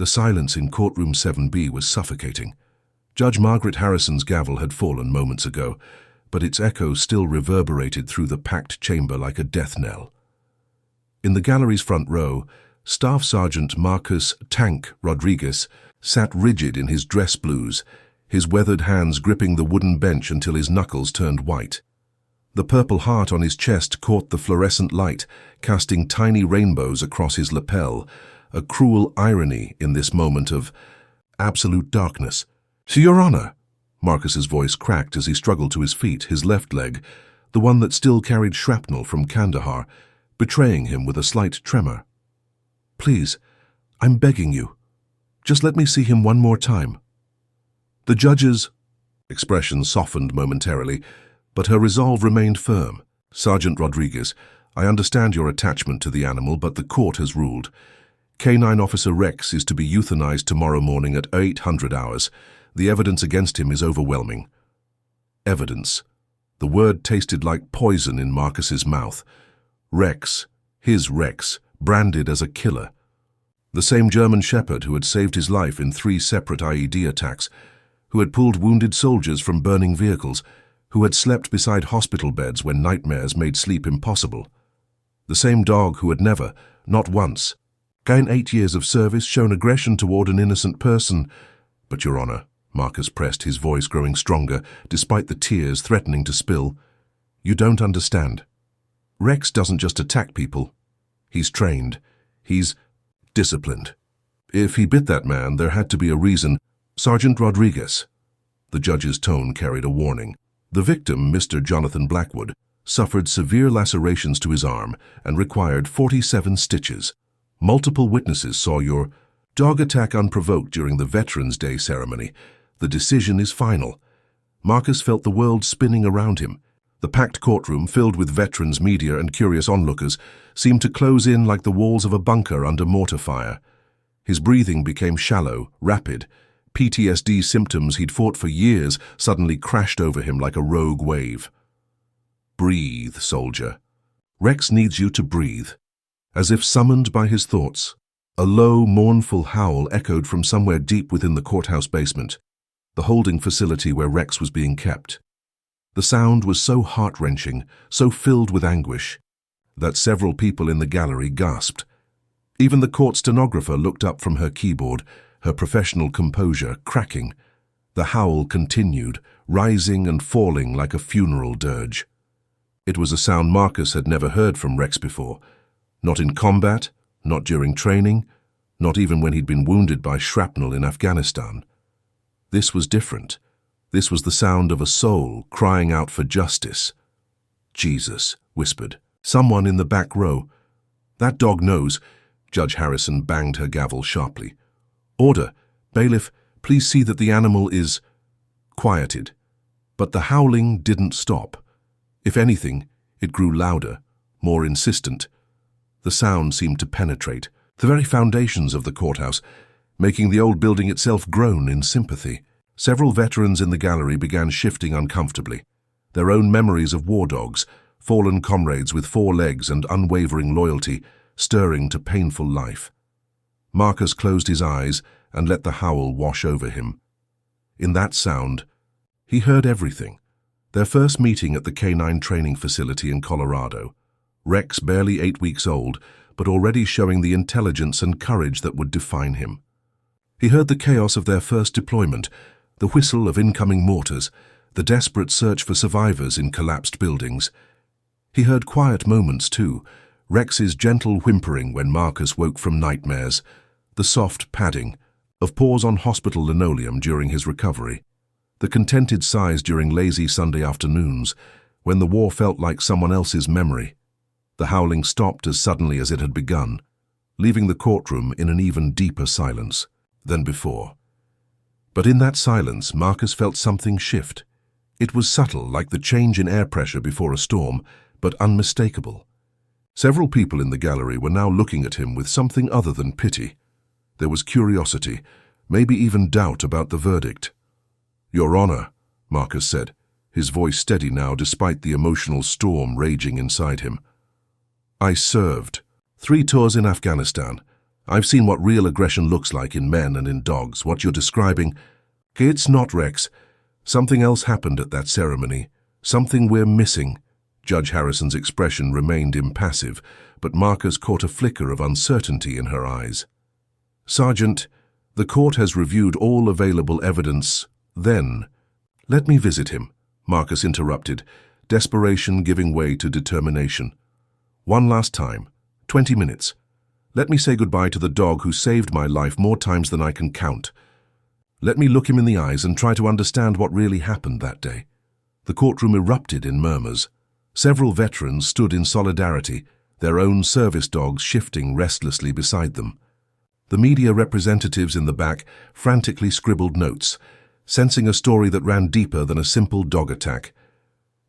The silence in courtroom 7B was suffocating. Judge Margaret Harrison's gavel had fallen moments ago, but its echo still reverberated through the packed chamber like a death knell. In the gallery's front row, Staff Sergeant Marcus "Tank" Rodriguez sat rigid in his dress blues, his weathered hands gripping the wooden bench until his knuckles turned white. The purple heart on his chest caught the fluorescent light, casting tiny rainbows across his lapel, a cruel irony in this moment of absolute darkness. "Your Honor," Marcus's voice cracked as he struggled to his feet, his left leg, the one that still carried shrapnel from Kandahar, betraying him with a slight tremor. "Please, I'm begging you. Just let me see him one more time." The judge's expression softened momentarily, but her resolve remained firm. "Sergeant Rodriguez, I understand your attachment to the animal, but the court has ruled. Canine Officer Rex is to be euthanized tomorrow morning at 800 hours. The evidence against him is overwhelming." Evidence. The word tasted like poison in Marcus's mouth. Rex, his Rex, branded as a killer. The same German shepherd who had saved his life in 3 separate IED attacks, who had pulled wounded soldiers from burning vehicles, who had slept beside hospital beds when nightmares made sleep impossible. The same dog who had never, not once, in 8 years of service, shown aggression toward an innocent person. "But, Your Honor," Marcus pressed, his voice growing stronger, despite the tears threatening to spill, "you don't understand. Rex doesn't just attack people. He's trained. He's disciplined. If he bit that man, there had to be a reason. Sergeant Rodriguez." The judge's tone carried a warning. "The victim, Mr. Jonathan Blackwood, suffered severe lacerations to his arm and required 47 stitches. Multiple witnesses saw your dog attack unprovoked during the Veterans Day ceremony. The decision is final." Marcus felt the world spinning around him. The packed courtroom, filled with veterans, media, and curious onlookers, seemed to close in like the walls of a bunker under mortar fire. His breathing became shallow, rapid. PTSD symptoms he'd fought for years suddenly crashed over him like a rogue wave. "Breathe, soldier. Rex needs you to breathe." As if summoned by his thoughts, a low, mournful howl echoed from somewhere deep within the courthouse basement, the holding facility where Rex was being kept. The sound was so heart-wrenching, so filled with anguish, that several people in the gallery gasped. Even the court stenographer looked up from her keyboard, her professional composure cracking. The howl continued, rising and falling like a funeral dirge. It was a sound Marcus had never heard from Rex before. Not in combat, not during training, not even when he'd been wounded by shrapnel in Afghanistan. This was different. This was the sound of a soul crying out for justice. "Jesus," whispered someone in the back row. "That dog knows." Judge Harrison banged her gavel sharply. "Order. Bailiff, please see that the animal is..." Quieted. But the howling didn't stop. If anything, it grew louder, more insistent. The sound seemed to penetrate the very foundations of the courthouse, making the old building itself groan in sympathy. Several veterans in the gallery began shifting uncomfortably, their own memories of war dogs, fallen comrades with 4 legs and unwavering loyalty, stirring to painful life. Marcus closed his eyes and let the howl wash over him. In that sound, he heard everything. Their first meeting at the canine training facility in Colorado. Rex barely 8 weeks old, but already showing the intelligence and courage that would define him. He heard the chaos of their first deployment, the whistle of incoming mortars, the desperate search for survivors in collapsed buildings. He heard quiet moments too, Rex's gentle whimpering when Marcus woke from nightmares, the soft padding of paws on hospital linoleum during his recovery, the contented sighs during lazy Sunday afternoons when the war felt like someone else's memory. The howling stopped as suddenly as it had begun, leaving the courtroom in an even deeper silence than before. But in that silence, Marcus felt something shift. It was subtle, like the change in air pressure before a storm, but unmistakable. Several people in the gallery were now looking at him with something other than pity. There was curiosity, maybe even doubt about the verdict. "Your Honor," Marcus said, his voice steady now despite the emotional storm raging inside him. "I served 3 tours in Afghanistan. I've seen what real aggression looks like in men and in dogs. What you're describing, it's not, Rex. Something else happened at that ceremony. Something we're missing. Judge Harrison's expression remained impassive, but Marcus caught a flicker of uncertainty in her eyes. Sergeant, the court has reviewed all available evidence. Then, let me visit him, Marcus interrupted, desperation giving way to determination. One last time, 20 minutes. Let me say goodbye to the dog who saved my life more times than I can count. Let me look him in the eyes and try to understand what really happened that day. The courtroom erupted in murmurs. Several veterans stood in solidarity, their own service dogs shifting restlessly beside them. The media representatives in the back frantically scribbled notes, sensing a story that ran deeper than a simple dog attack.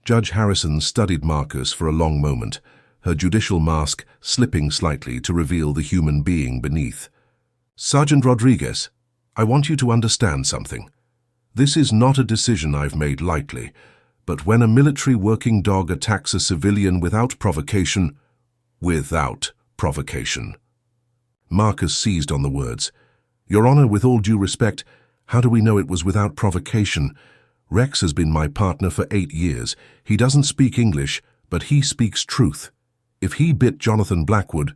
Judge Harrison studied Marcus for a long moment, her judicial mask slipping slightly to reveal the human being beneath. Sergeant Rodriguez, I want you to understand something. This is not a decision I've made lightly, but when a military working dog attacks a civilian without provocation, Marcus seized on the words. Your Honor, with all due respect, how do we know it was without provocation? Rex has been my partner for 8 years. He doesn't speak English, but he speaks truth. If he bit Jonathan Blackwood,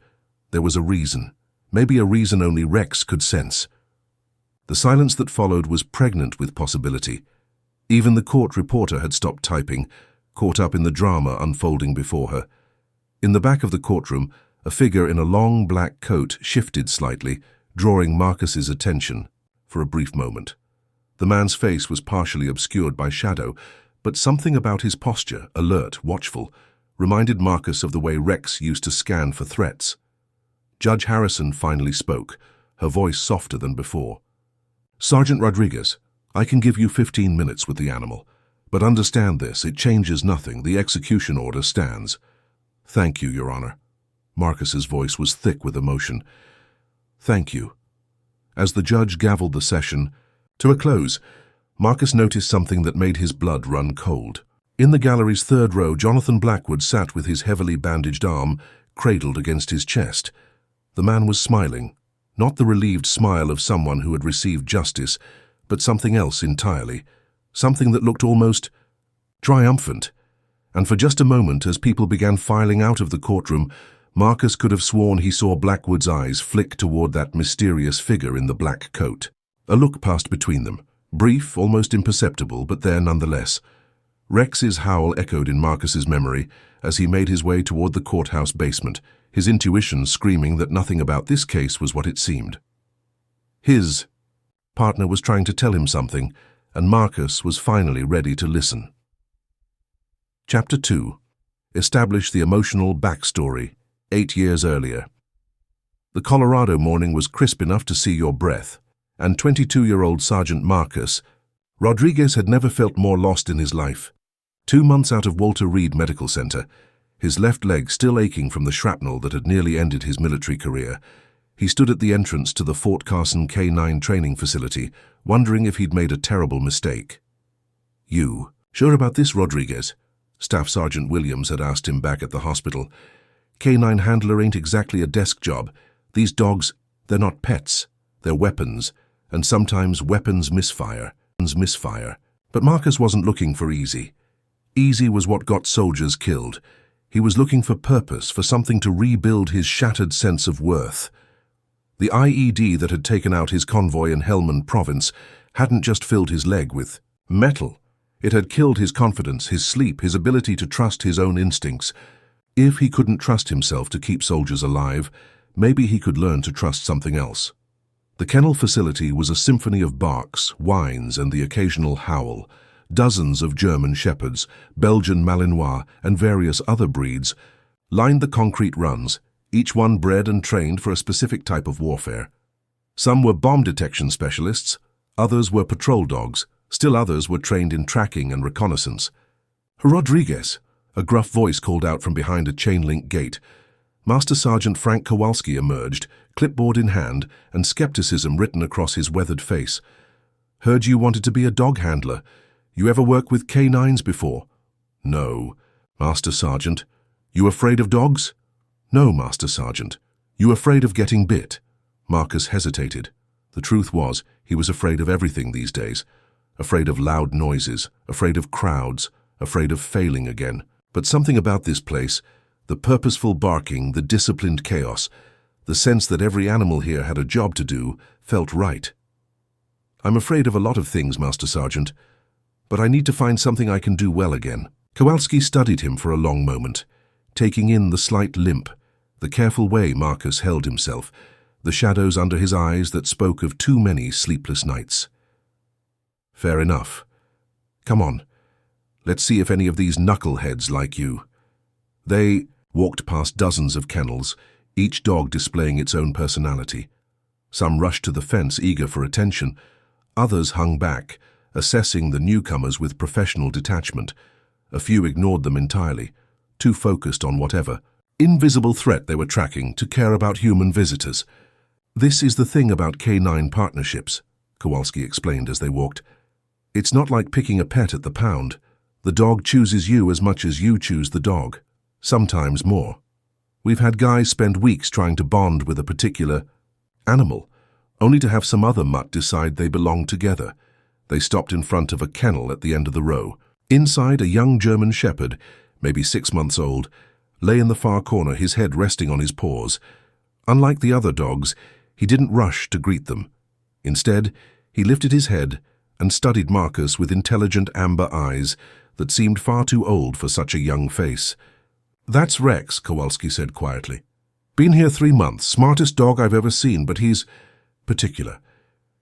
there was a reason. Maybe a reason only Rex could sense. The silence that followed was pregnant with possibility. Even the court reporter had stopped typing, caught up in the drama unfolding before her. In the back of the courtroom, a figure in a long black coat shifted slightly, drawing Marcus's attention for a brief moment. The man's face was partially obscured by shadow, but something about his posture, alert, watchful, reminded Marcus of the way Rex used to scan for threats. Judge Harrison finally spoke, her voice softer than before. Sergeant Rodriguez, I can give you 15 minutes with the animal, but understand this, it changes nothing. The execution order stands. Thank you, Your Honor. Marcus's voice was thick with emotion. Thank you. As the judge gavelled the session to a close, Marcus noticed something that made his blood run cold. In the gallery's third row, Jonathan Blackwood sat with his heavily bandaged arm cradled against his chest. The man was smiling, not the relieved smile of someone who had received justice, but something else entirely, something that looked almost triumphant. And for just a moment, as people began filing out of the courtroom, Marcus could have sworn he saw Blackwood's eyes flick toward that mysterious figure in the black coat. A look passed between them, brief, almost imperceptible, but there nonetheless. Rex's howl echoed in Marcus's memory as he made his way toward the courthouse basement, his intuition screaming that nothing about this case was what it seemed. His partner was trying to tell him something, and Marcus was finally ready to listen. Chapter 2. Establish the emotional backstory, 8 years earlier. The Colorado morning was crisp enough to see your breath, and 22-year-old Sergeant Marcus Rodriguez had never felt more lost in his life. 2 months out of Walter Reed Medical Center, his left leg still aching from the shrapnel that had nearly ended his military career, he stood at the entrance to the Fort Carson K-9 training facility, wondering if he'd made a terrible mistake. You sure about this, Rodriguez? Staff Sergeant Williams had asked him back at the hospital. K-9 handler ain't exactly a desk job. These dogs, they're not pets. They're weapons, and sometimes weapons misfire. But Marcus wasn't looking for easy. Easy was what got soldiers killed. He was looking for purpose, for something to rebuild his shattered sense of worth. The IED that had taken out his convoy in Helmand Province hadn't just filled his leg with metal. It had killed his confidence, his sleep, his ability to trust his own instincts. If he couldn't trust himself to keep soldiers alive, maybe he could learn to trust something else. The kennel facility was a symphony of barks, whines, and the occasional howl. Dozens of German shepherds, Belgian Malinois, and various other breeds lined the concrete runs, each one bred and trained for a specific type of warfare. Some were bomb detection specialists, others were patrol dogs, still others were trained in tracking and reconnaissance. Rodriguez, a gruff voice called out from behind a chain-link gate. Master Sergeant Frank Kowalski emerged, clipboard in hand, and skepticism written across his weathered face. Heard you wanted to be a dog handler. You ever work with K-9s before? No, Master Sergeant. You afraid of dogs? No, Master Sergeant. You afraid of getting bit? Marcus hesitated. The truth was, he was afraid of everything these days. Afraid of loud noises, afraid of crowds, afraid of failing again. But something about this place, the purposeful barking, the disciplined chaos, the sense that every animal here had a job to do, felt right. "I'm afraid of a lot of things, Master Sergeant, but I need to find something I can do well again." Kowalski studied him for a long moment, taking in the slight limp, the careful way Marcus held himself, the shadows under his eyes that spoke of too many sleepless nights. "Fair enough. Come on. Let's see if any of these knuckleheads like you." They walked past dozens of kennels, each dog displaying its own personality. Some rushed to the fence, eager for attention. Others hung back, assessing the newcomers with professional detachment. A few ignored them entirely, too focused on whatever invisible threat they were tracking to care about human visitors. "This is the thing about canine partnerships," Kowalski explained as they walked. "It's not like picking a pet at the pound. The dog chooses you as much as you choose the dog, sometimes more. We've had guys spend weeks trying to bond with a particular animal, only to have some other mutt decide they belong together." They stopped in front of a kennel at the end of the row. Inside, a young German shepherd, maybe 6 months old, lay in the far corner, his head resting on his paws. Unlike the other dogs, he didn't rush to greet them. Instead, he lifted his head and studied Marcus with intelligent amber eyes that seemed far too old for such a young face. "That's Rex," Kowalski said quietly. "Been here 3 months, smartest dog I've ever seen, but he's particular.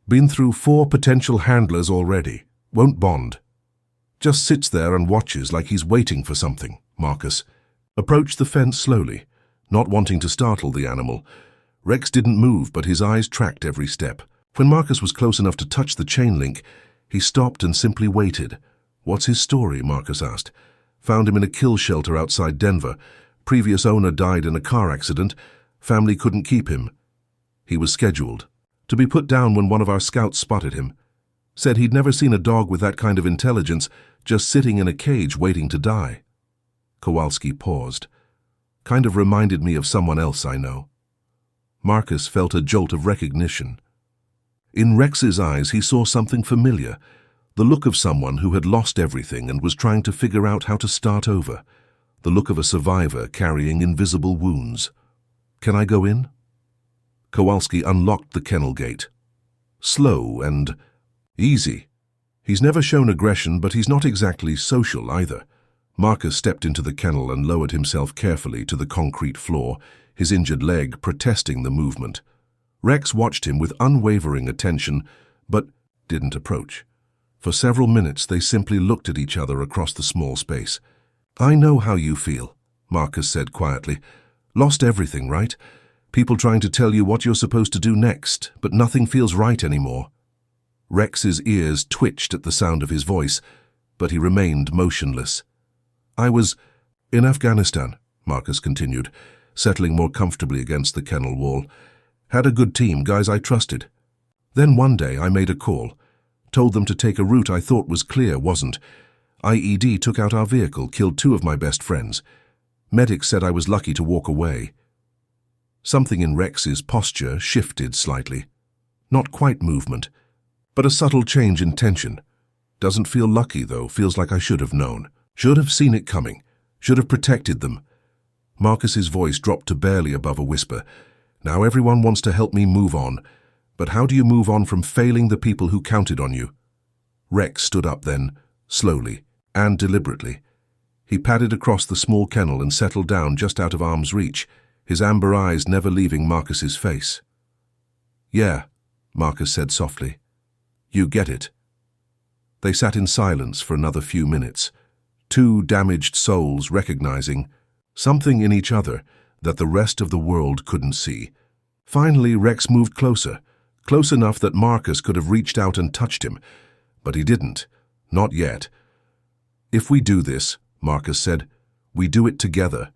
Been through 4 potential handlers already. Won't bond. Just sits there and watches like he's waiting for something." Marcus approached the fence slowly, not wanting to startle the animal. Rex didn't move, but his eyes tracked every step. When Marcus was close enough to touch the chain link, he stopped and simply waited. "What's his story?" Marcus asked. "Found him in a kill shelter outside Denver. Previous owner died in a car accident. Family couldn't keep him. He was scheduled to be put down when one of our scouts spotted him. Said he'd never seen a dog with that kind of intelligence just sitting in a cage waiting to die." Kowalski paused. "Kind of reminded me of someone else I know." Marcus felt a jolt of recognition. In Rex's eyes he saw something familiar, the look of someone who had lost everything and was trying to figure out how to start over, the look of a survivor carrying invisible wounds. "Can I go in?" Kowalski unlocked the kennel gate. Slow and easy. He's never shown aggression, but he's not exactly social either. Marcus stepped into the kennel and lowered himself carefully to the concrete floor, his injured leg protesting the movement. Rex watched him with unwavering attention, but didn't approach. For several minutes they simply looked at each other across the small space. "I know how you feel," Marcus said quietly. "Lost everything, right? People trying to tell you what you're supposed to do next, but nothing feels right anymore." Rex's ears twitched at the sound of his voice, but he remained motionless. "I was in Afghanistan," Marcus continued, settling more comfortably against the kennel wall. "Had a good team, guys I trusted. Then one day I made a call, told them to take a route I thought was clear, wasn't. IED took out our vehicle, killed 2 of my best friends. Medics said I was lucky to walk away." Something in Rex's posture shifted slightly. Not quite movement, but a subtle change in tension. "Doesn't feel lucky, though. Feels like I should have known. Should have seen it coming. Should have protected them." Marcus's voice dropped to barely above a whisper. "Now everyone wants to help me move on. But how do you move on from failing the people who counted on you?" Rex stood up then, slowly and deliberately. He padded across the small kennel and settled down just out of arm's reach, his amber eyes never leaving Marcus's face. "Yeah," Marcus said softly. "You get it." They sat in silence for another few minutes, 2 damaged souls recognizing something in each other that the rest of the world couldn't see. Finally, Rex moved closer, close enough that Marcus could have reached out and touched him, but he didn't. Not yet. "If we do this," Marcus said, "we do it together.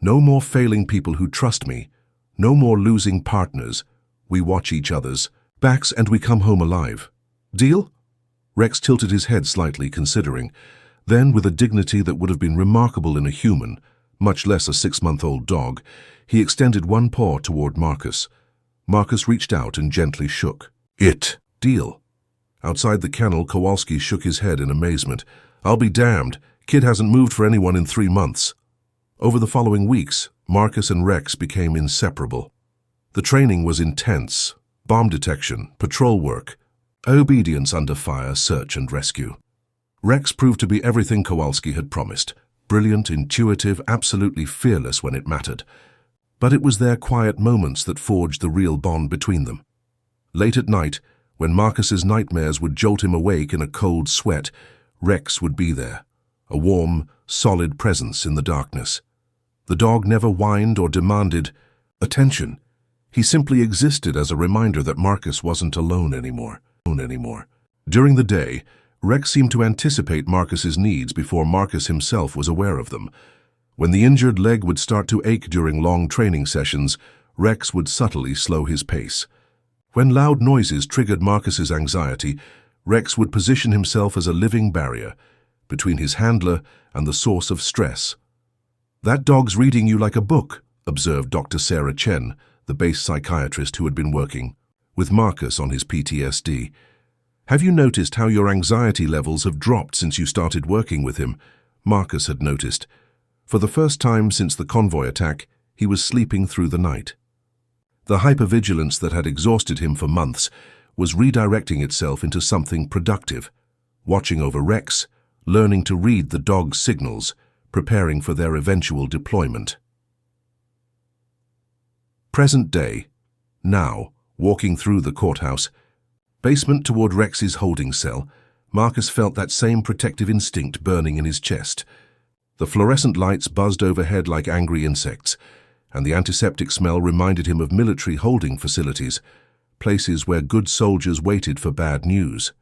No more failing people who trust me. No more losing partners. We watch each other's backs and we come home alive. Deal?" Rex tilted his head slightly, considering. Then, with a dignity that would have been remarkable in a human, much less a 6-month-old dog, he extended one paw toward Marcus. Marcus reached out and gently shook. It. Deal. Outside the kennel, Kowalski shook his head in amazement. I'll be damned. Kid hasn't moved for anyone in 3 months. Over the following weeks, Marcus and Rex became inseparable. The training was intense. Bomb detection, patrol work, obedience under fire, search and rescue. Rex proved to be everything Kowalski had promised. Brilliant, intuitive, absolutely fearless when it mattered. But it was their quiet moments that forged the real bond between them. Late at night, when Marcus's nightmares would jolt him awake in a cold sweat, Rex would be there, a warm, solid presence in the darkness. The dog never whined or demanded attention. He simply existed as a reminder that Marcus wasn't alone anymore. During the day, Rex seemed to anticipate Marcus's needs before Marcus himself was aware of them. When the injured leg would start to ache during long training sessions, Rex would subtly slow his pace. When loud noises triggered Marcus's anxiety, Rex would position himself as a living barrier between his handler and the source of stress. That dog's reading you like a book, observed Dr. Sarah Chen, the base psychiatrist who had been working with Marcus on his PTSD. Have you noticed how your anxiety levels have dropped since you started working with him? Marcus had noticed. For the first time since the convoy attack, he was sleeping through the night. The hypervigilance that had exhausted him for months was redirecting itself into something productive, watching over Rex, learning to read the dog's signals, preparing for their eventual deployment. Present day, now, walking through the courthouse, basement toward Rex's holding cell, Marcus felt that same protective instinct burning in his chest. The fluorescent lights buzzed overhead like angry insects, and the antiseptic smell reminded him of military holding facilities, places where good soldiers waited for bad news.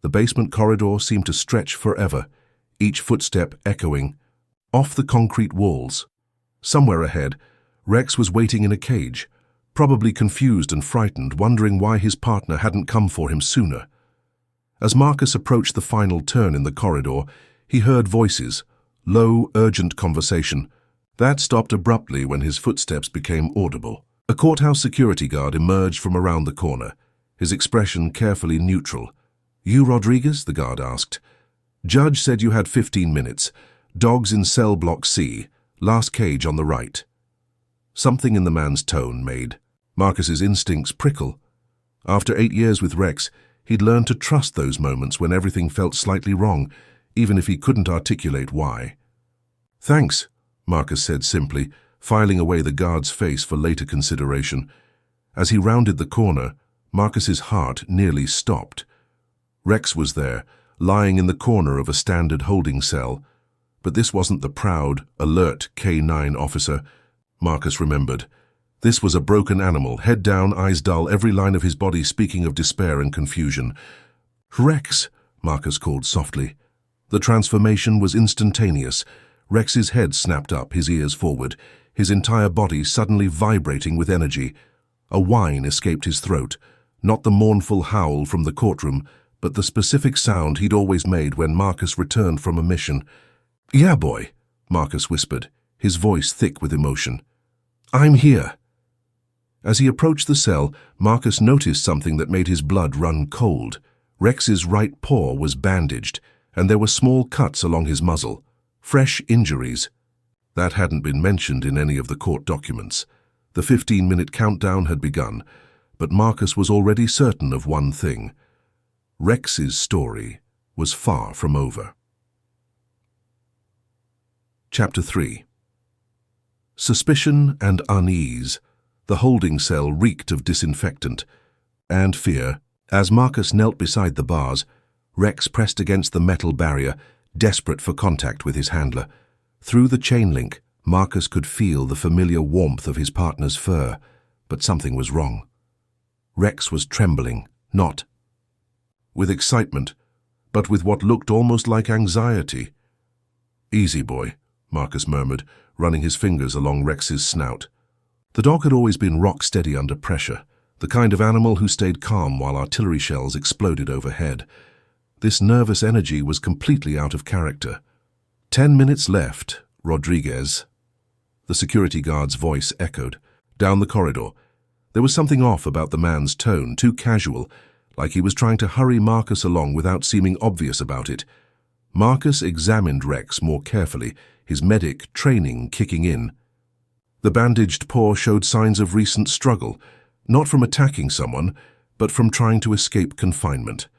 The basement corridor seemed to stretch forever, each footstep echoing off the concrete walls. Somewhere ahead, Rex was waiting in a cage, probably confused and frightened, wondering why his partner hadn't come for him sooner. As Marcus approached the final turn in the corridor, he heard voices, low, urgent conversation. That stopped abruptly when his footsteps became audible. A courthouse security guard emerged from around the corner, his expression carefully neutral. You Rodriguez? The guard asked. Judge said you had 15 minutes. Dogs in cell block C, last cage on the right. Something in the man's tone made Marcus's instincts prickle. After 8 years with Rex, he'd learned to trust those moments when everything felt slightly wrong, even if he couldn't articulate why. Thanks, Marcus said simply, filing away the guard's face for later consideration. As he rounded the corner, Marcus's heart nearly stopped. Rex was there, lying in the corner of a standard holding cell. But this wasn't the proud, alert K9 officer. Marcus remembered. This was a broken animal, head down, eyes dull, every line of his body speaking of despair and confusion. Rex, Marcus called softly. The transformation was instantaneous. Rex's head snapped up, his ears forward, his entire body suddenly vibrating with energy. A whine escaped his throat, not the mournful howl from the courtroom, but the specific sound he'd always made when Marcus returned from a mission. Yeah, boy, Marcus whispered, his voice thick with emotion. I'm here. As he approached the cell, Marcus noticed something that made his blood run cold. Rex's right paw was bandaged, and there were small cuts along his muzzle. Fresh injuries. That hadn't been mentioned in any of the court documents. The 15-minute countdown had begun, but Marcus was already certain of one thing. Rex's story was far from over. Chapter 3. Suspicion and unease. The holding cell reeked of disinfectant and fear. As Marcus knelt beside the bars, Rex pressed against the metal barrier, desperate for contact with his handler. Through the chain link, Marcus could feel the familiar warmth of his partner's fur, but something was wrong. Rex was trembling, not with excitement, but with what looked almost like anxiety. Easy, boy, Marcus murmured, running his fingers along Rex's snout. The dog had always been rock-steady under pressure, the kind of animal who stayed calm while artillery shells exploded overhead. This nervous energy was completely out of character. 10 minutes left, Rodriguez. The security guard's voice echoed. Down the corridor. There was something off about the man's tone, too casual, like he was trying to hurry Marcus along without seeming obvious about it. Marcus examined Rex more carefully, his medic training kicking in. The bandaged paw showed signs of recent struggle, not from attacking someone, but from trying to escape confinement.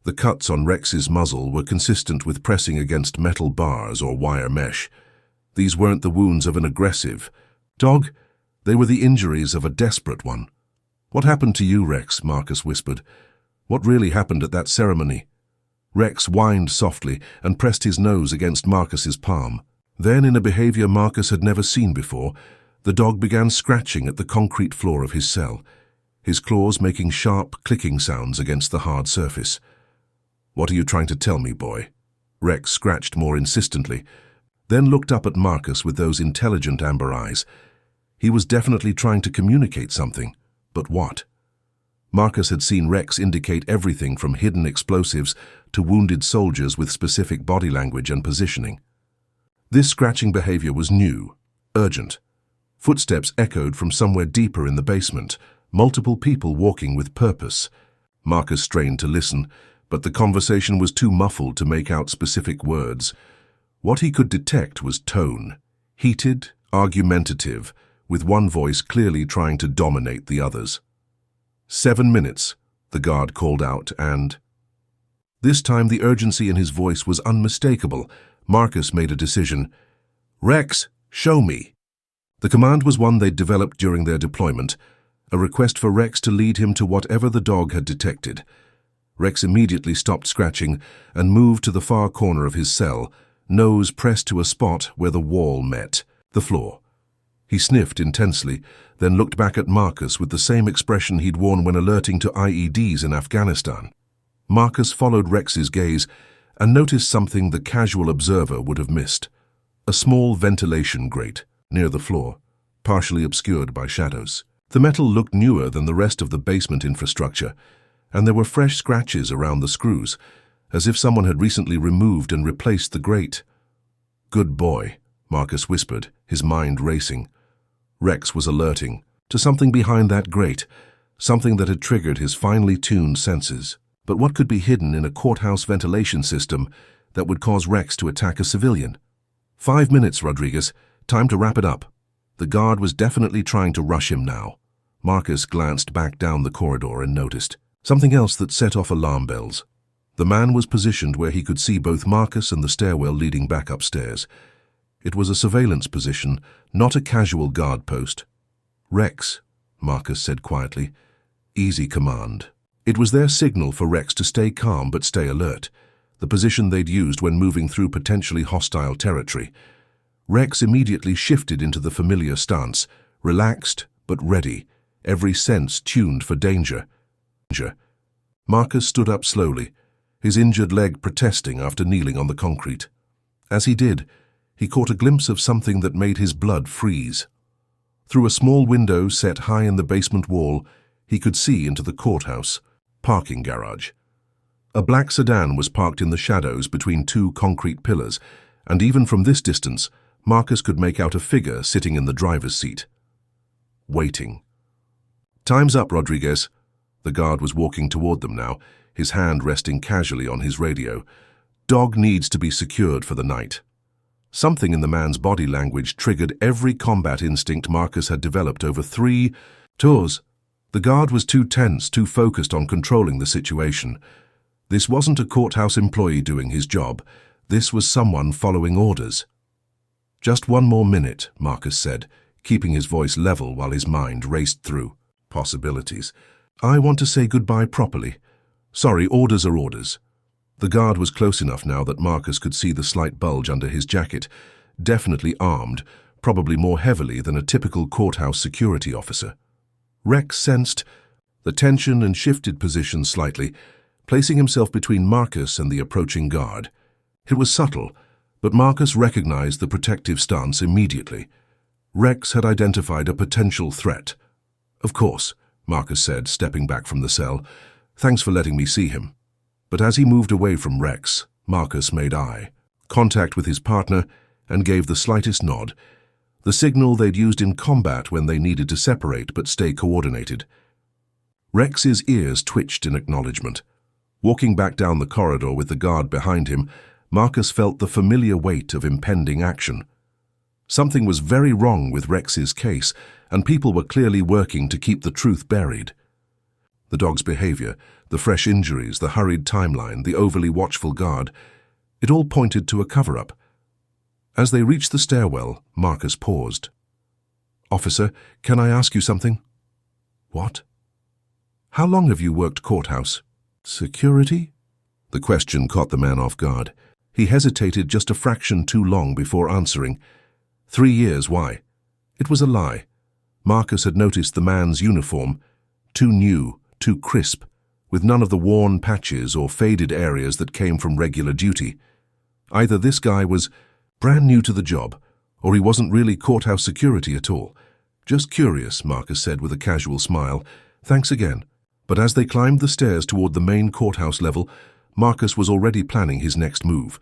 The cuts on Rex's muzzle were consistent with pressing against metal bars or wire mesh. These weren't the wounds of an aggressive dog, they were the injuries of a desperate one. "What happened to you, Rex?" Marcus whispered. "What really happened at that ceremony?" Rex whined softly and pressed his nose against Marcus's palm. Then, in a behavior Marcus had never seen before, the dog began scratching at the concrete floor of his cell, his claws making sharp, clicking sounds against the hard surface. "What are you trying to tell me, boy?" Rex scratched more insistently, then looked up at Marcus with those intelligent amber eyes. He was definitely trying to communicate something, but what? Marcus had seen Rex indicate everything from hidden explosives to wounded soldiers with specific body language and positioning. This scratching behavior was new, urgent. Footsteps echoed from somewhere deeper in the basement, multiple people walking with purpose. Marcus strained to listen, but the conversation was too muffled to make out specific words. What he could detect was tone, heated, argumentative, with one voice clearly trying to dominate the others. 7 minutes, the guard called out, and... This time the urgency in his voice was unmistakable. Marcus made a decision. "Rex, show me." The command was one they'd developed during their deployment, a request for Rex to lead him to whatever the dog had detected. Rex immediately stopped scratching and moved to the far corner of his cell, nose pressed to a spot where the wall met, the floor. He sniffed intensely, then looked back at Marcus with the same expression he'd worn when alerting to IEDs in Afghanistan. Marcus followed Rex's gaze and noticed something the casual observer would have missed. A small ventilation grate near the floor, partially obscured by shadows. The metal looked newer than the rest of the basement infrastructure, and there were fresh scratches around the screws, as if someone had recently removed and replaced the grate. "Good boy," Marcus whispered, his mind racing. Rex was alerting to something behind that grate, something that had triggered his finely tuned senses. But what could be hidden in a courthouse ventilation system that would cause Rex to attack a civilian? 5 minutes, Rodriguez. Time to wrap it up. The guard was definitely trying to rush him now. Marcus glanced back down the corridor and noticed something else that set off alarm bells. The man was positioned where he could see both Marcus and the stairwell leading back upstairs. It was a surveillance position, not a casual guard post. "Rex," Marcus said quietly. "Easy command." It was their signal for Rex to stay calm but stay alert, the position they'd used when moving through potentially hostile territory. Rex immediately shifted into the familiar stance, relaxed but ready, every sense tuned for danger. Marcus stood up slowly, his injured leg protesting after kneeling on the concrete. As he did, he caught a glimpse of something that made his blood freeze. Through a small window set high in the basement wall, he could see into the courthouse parking garage. A black sedan was parked in the shadows between two concrete pillars, and even from this distance, Marcus could make out a figure sitting in the driver's seat. Waiting. "Time's up, Rodriguez." The guard was walking toward them now, his hand resting casually on his radio. "Dog needs to be secured for the night." Something in the man's body language triggered every combat instinct Marcus had developed over 3 tours. The guard was too tense, too focused on controlling the situation. This wasn't a courthouse employee doing his job. This was someone following orders. "Just 1 more minute," Marcus said, keeping his voice level while his mind raced through possibilities. "I want to say goodbye properly. Sorry, orders are orders." The guard was close enough now that Marcus could see the slight bulge under his jacket, definitely armed, probably more heavily than a typical courthouse security officer. Rex sensed the tension and shifted position slightly, placing himself between Marcus and the approaching guard. It was subtle, but Marcus recognized the protective stance immediately. Rex had identified a potential threat. "Of course," Marcus said, stepping back from the cell. "Thanks for letting me see him." But as he moved away from Rex, Marcus made eye contact with his partner and gave the slightest nod. the signal they'd used in combat when they needed to separate but stay coordinated. Rex's ears twitched in acknowledgement. Walking back down the corridor with the guard behind him, Marcus felt the familiar weight of impending action. Something was very wrong with Rex's case, and people were clearly working to keep the truth buried. The dog's behavior, the fresh injuries, the hurried timeline, the overly watchful guard, it all pointed to a cover-up. As they reached the stairwell, Marcus paused. "Officer, can I ask you something?" "What?" "How long have you worked courthouse?" "Security?" The question caught the man off guard. He hesitated just a fraction too long before answering. 3 years, why? It was a lie. Marcus had noticed the man's uniform, too new, too crisp, with none of the worn patches or faded areas that came from regular duty. Either this guy was brand new to the job, or he wasn't really courthouse security at all. "Just curious," Marcus said with a casual smile. "Thanks again." But as they climbed the stairs toward the main courthouse level, Marcus was already planning his next move.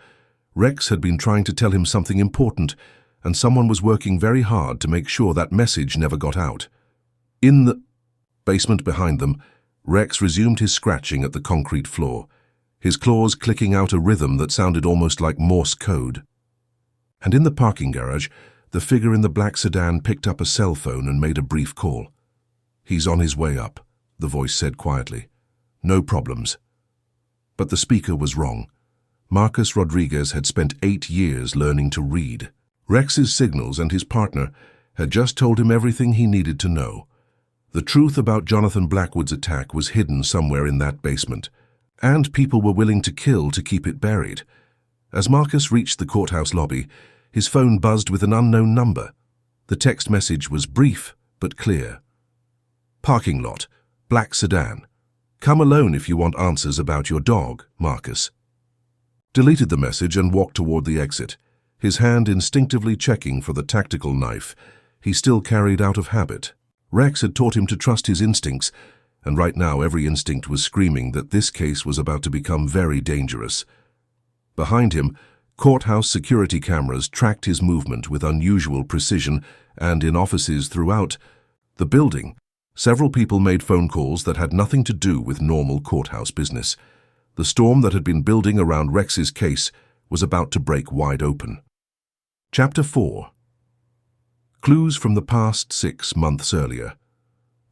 Rex had been trying to tell him something important, and someone was working very hard to make sure that message never got out. In the basement behind them, Rex resumed his scratching at the concrete floor, his claws clicking out a rhythm that sounded almost like Morse code. And in the parking garage, the figure in the black sedan picked up a cell phone and made a brief call. "He's on his way up," the voice said quietly. "No problems." But the speaker was wrong. Marcus Rodriguez had spent 8 years learning to read. Rex's signals and his partner had just told him everything he needed to know. The truth about Jonathan Blackwood's attack was hidden somewhere in that basement, and people were willing to kill to keep it buried. As Marcus reached the courthouse lobby, his phone buzzed with an unknown number. The text message was brief but clear. "Parking lot, black sedan. Come alone if you want answers about your dog, Marcus." Deleted the message and walked toward the exit, his hand instinctively checking for the tactical knife he still carried out of habit. Rex had taught him to trust his instincts, and right now every instinct was screaming that this case was about to become very dangerous. Behind him, courthouse security cameras tracked his movement with unusual precision, and in offices throughout the building, several people made phone calls that had nothing to do with normal courthouse business. The storm that had been building around Rex's case was about to break wide open. Chapter 4. Clues from the past 6 months earlier.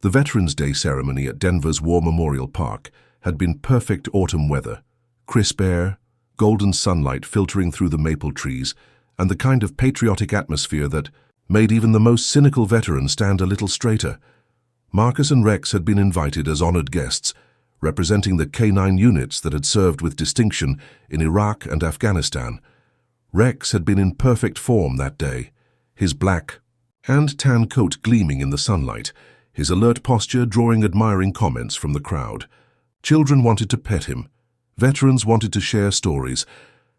The Veterans Day ceremony at Denver's War Memorial Park had been perfect autumn weather, crisp air, golden sunlight filtering through the maple trees, and the kind of patriotic atmosphere that made even the most cynical veteran stand a little straighter. Marcus and Rex had been invited as honored guests, representing the K-9 units that had served with distinction in Iraq and Afghanistan. Rex had been in perfect form that day, his black and tan coat gleaming in the sunlight, his alert posture drawing admiring comments from the crowd. Children wanted to pet him, veterans wanted to share stories,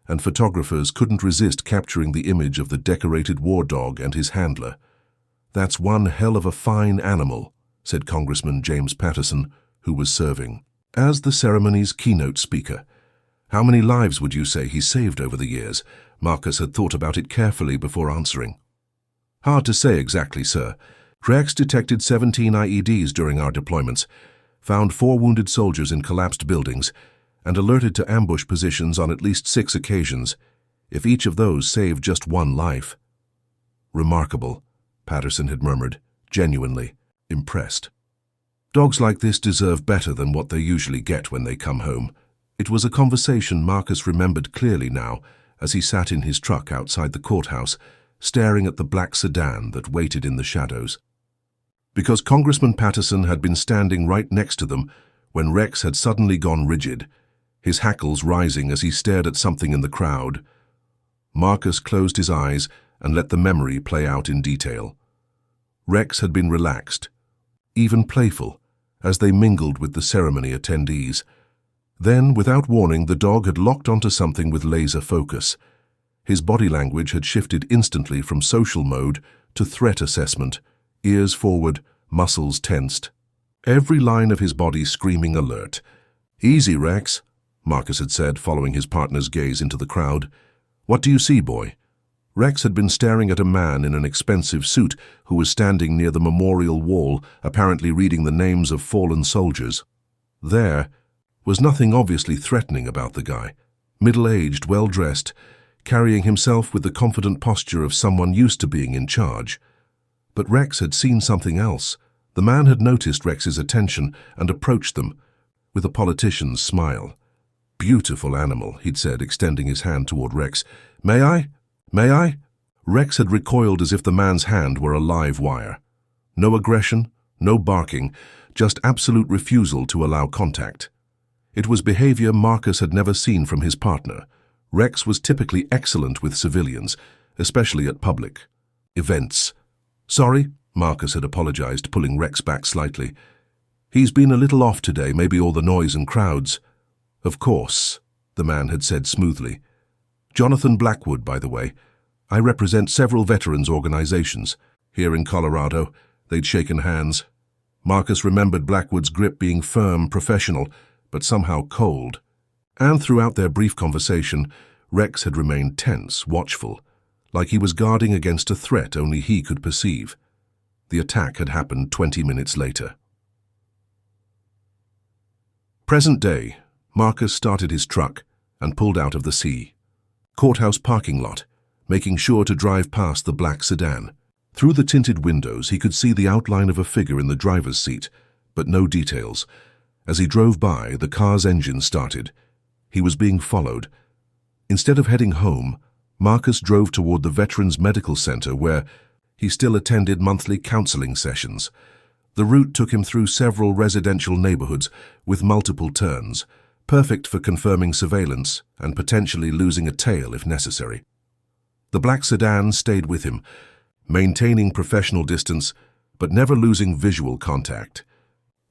and photographers couldn't resist capturing the image of the decorated war dog and his handler. "That's one hell of a fine animal," said Congressman James Patterson, who was serving as the ceremony's keynote speaker. "How many lives would you say he saved over the years?" Marcus had thought about it carefully before answering. "Hard to say exactly, sir. Rex detected 17 IEDs during our deployments, found 4 wounded soldiers in collapsed buildings, and alerted to ambush positions on at least 6 occasions. If each of those saved just 1 life." "Remarkable," Patterson had murmured, genuinely impressed. "Dogs like this deserve better than what they usually get when they come home." It was a conversation Marcus remembered clearly now as he sat in his truck outside the courthouse, staring at the black sedan that waited in the shadows. Because Congressman Patterson had been standing right next to them when Rex had suddenly gone rigid, his hackles rising as he stared at something in the crowd. Marcus closed his eyes and let the memory play out in detail. Rex had been relaxed, even playful, as they mingled with the ceremony attendees. Then, without warning, the dog had locked onto something with laser focus. His body language had shifted instantly from social mode to threat assessment, ears forward, muscles tensed. Every line of his body screaming alert. "Easy, Rex," Marcus had said, following his partner's gaze into the crowd. "What do you see, boy?" Rex had been staring at a man in an expensive suit who was standing near the memorial wall, apparently reading the names of fallen soldiers. There was nothing obviously threatening about the guy. Middle-aged, well-dressed, carrying himself with the confident posture of someone used to being in charge. But Rex had seen something else. The man had noticed Rex's attention and approached them with a politician's smile. "Beautiful animal," he'd said, extending his hand toward Rex. "May I? May I?" Rex had recoiled as if the man's hand were a live wire. No aggression, no barking, just absolute refusal to allow contact. It was behavior Marcus had never seen from his partner. Rex was typically excellent with civilians, especially at public events. "Sorry," Marcus had apologized, pulling Rex back slightly. "He's been a little off today, maybe all the noise and crowds." "Of course," the man had said smoothly. "Jonathan Blackwood, by the way. I represent several veterans organizations. Here in Colorado." They'd shaken hands. Marcus remembered Blackwood's grip being firm, professional, but somehow cold. And throughout their brief conversation, Rex had remained tense, watchful, like he was guarding against a threat only he could perceive. The attack had happened 20 minutes later. Present day, Marcus started his truck and pulled out of the sea. Courthouse parking lot, making sure to drive past the black sedan. Through the tinted windows, he could see the outline of a figure in the driver's seat, but no details. As he drove by, the car's engine started. He was being followed. Instead of heading home, Marcus drove toward the Veterans Medical Center where he still attended monthly counseling sessions. The route took him through several residential neighborhoods with multiple turns, perfect for confirming surveillance and potentially losing a tail if necessary. The black sedan stayed with him, maintaining professional distance but never losing visual contact.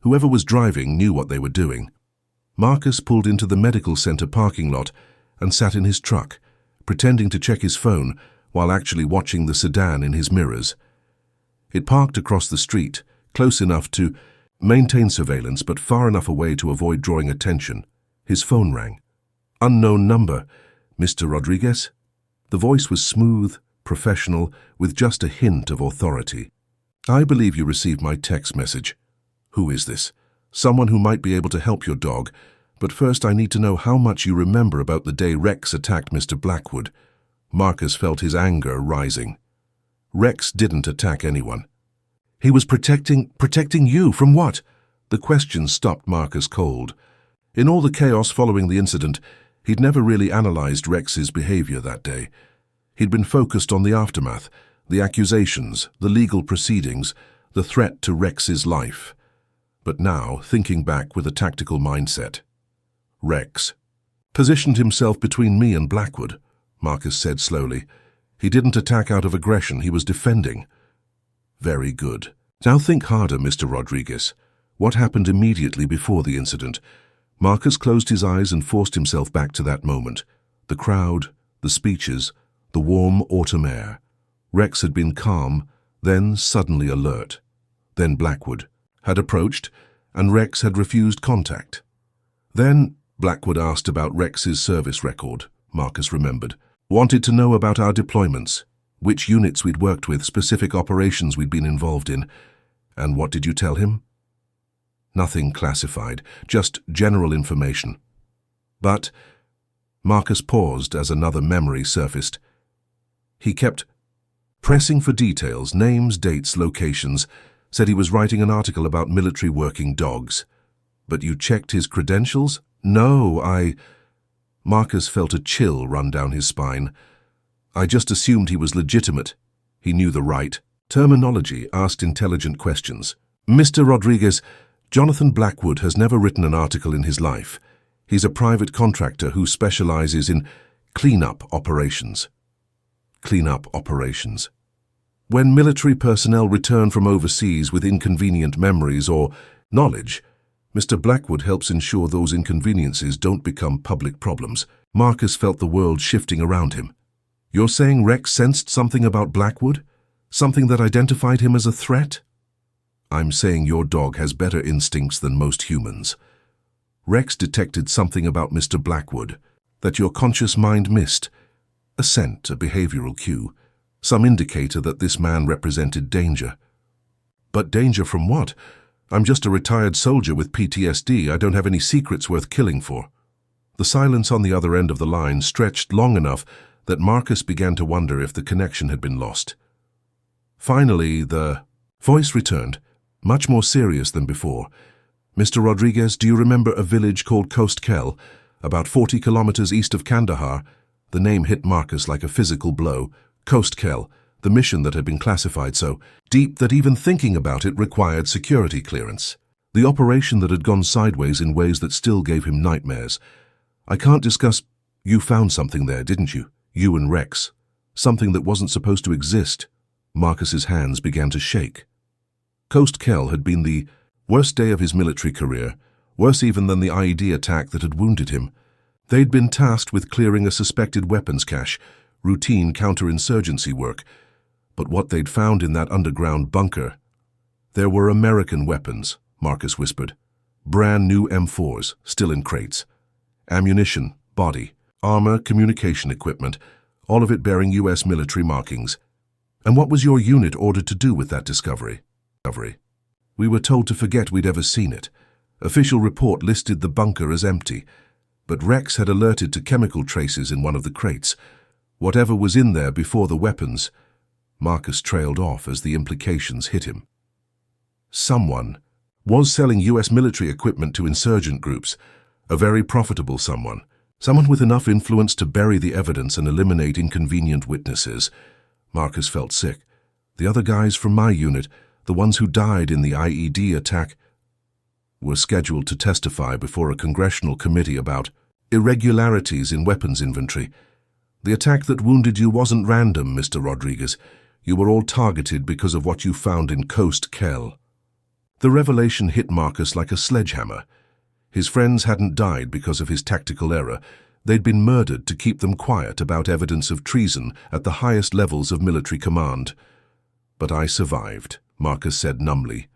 Whoever was driving knew what they were doing. Marcus pulled into the medical center parking lot and sat in his truck, pretending to check his phone while actually watching the sedan in his mirrors. It parked across the street, close enough to maintain surveillance but far enough away to avoid drawing attention. His phone rang. "Unknown number. Mr. Rodriguez?" The voice was smooth, professional, with just a hint of authority. "I believe you received my text message. Who is this?" "Someone who might be able to help your dog, but first I need to know how much you remember about the day Rex attacked Mr. Blackwood." Marcus felt his anger rising. Rex didn't attack anyone. "He was protecting you from what?" The question stopped Marcus cold. In all the chaos following the incident, he'd never really analyzed Rex's behavior that day. He'd been focused on the aftermath, the accusations, the legal proceedings, the threat to Rex's life. But now, thinking back with a tactical mindset, Rex positioned himself between me and Blackwood, Marcus said slowly. "He didn't attack out of aggression, he was defending." "Very good. Now think harder, Mr. Rodriguez. What happened immediately before the incident?" Marcus closed his eyes and forced himself back to that moment. The crowd, the speeches, the warm autumn air. Rex had been calm, then suddenly alert. Then Blackwood had approached, and Rex had refused contact. Then Blackwood asked about Rex's service record, Marcus remembered. Wanted to know about our deployments, which units we'd worked with, specific operations we'd been involved in. And what did you tell him? Nothing classified, just general information. But Marcus paused as another memory surfaced. He kept pressing for details, names, dates, locations, said he was writing an article about military working dogs. But you checked his credentials? No, Marcus felt a chill run down his spine. I just assumed he was legitimate. He knew the right terminology, asked intelligent questions. Mr. Rodriguez, Jonathan Blackwood has never written an article in his life. He's a private contractor who specializes in cleanup operations. Cleanup operations. When military personnel return from overseas with inconvenient memories or knowledge, Mr. Blackwood helps ensure those inconveniences don't become public problems. Marcus felt the world shifting around him. You're saying Rex sensed something about Blackwood? Something that identified him as a threat? I'm saying your dog has better instincts than most humans. Rex detected something about Mr. Blackwood that your conscious mind missed. A scent, a behavioral cue, some indicator that this man represented danger. But danger from what? I'm just a retired soldier with PTSD. I don't have any secrets worth killing for. The silence on the other end of the line stretched long enough that Marcus began to wonder if the connection had been lost. Finally, the voice returned, much more serious than before. Mr. Rodriguez, do you remember a village called Coast Kel, about 40 kilometers east of Kandahar? The name hit Marcus like a physical blow. Coast Kel, the mission that had been classified so deep that even thinking about it required security clearance. The operation that had gone sideways in ways that still gave him nightmares. I can't discuss. You found something there, didn't you? You and Rex. Something that wasn't supposed to exist. Marcus's hands began to shake. Coast Kel had been the worst day of his military career, worse even than the IED attack that had wounded him. They'd been tasked with clearing a suspected weapons cache, routine counterinsurgency work. But what they'd found in that underground bunker, there were American weapons, Marcus whispered. Brand new M4s, still in crates. Ammunition, body, armor, communication equipment, all of it bearing US military markings. And what was your unit ordered to do with that discovery? We were told to forget we'd ever seen it. Official report listed the bunker as empty, but Rex had alerted to chemical traces in one of the crates. Whatever was in there before the weapons. Marcus trailed off as the implications hit him. Someone was selling US military equipment to insurgent groups, a very profitable someone with enough influence to bury the evidence and eliminate inconvenient witnesses. Marcus felt sick. The other guys from my unit, the ones who died in the IED attack, were scheduled to testify before a congressional committee about irregularities in weapons inventory. The attack that wounded you wasn't random, Mr. Rodriguez. You were all targeted because of what you found in Coast Kel. The revelation hit Marcus like a sledgehammer. His friends hadn't died because of his tactical error. They'd been murdered to keep them quiet about evidence of treason at the highest levels of military command. But I survived, Marcus said numbly.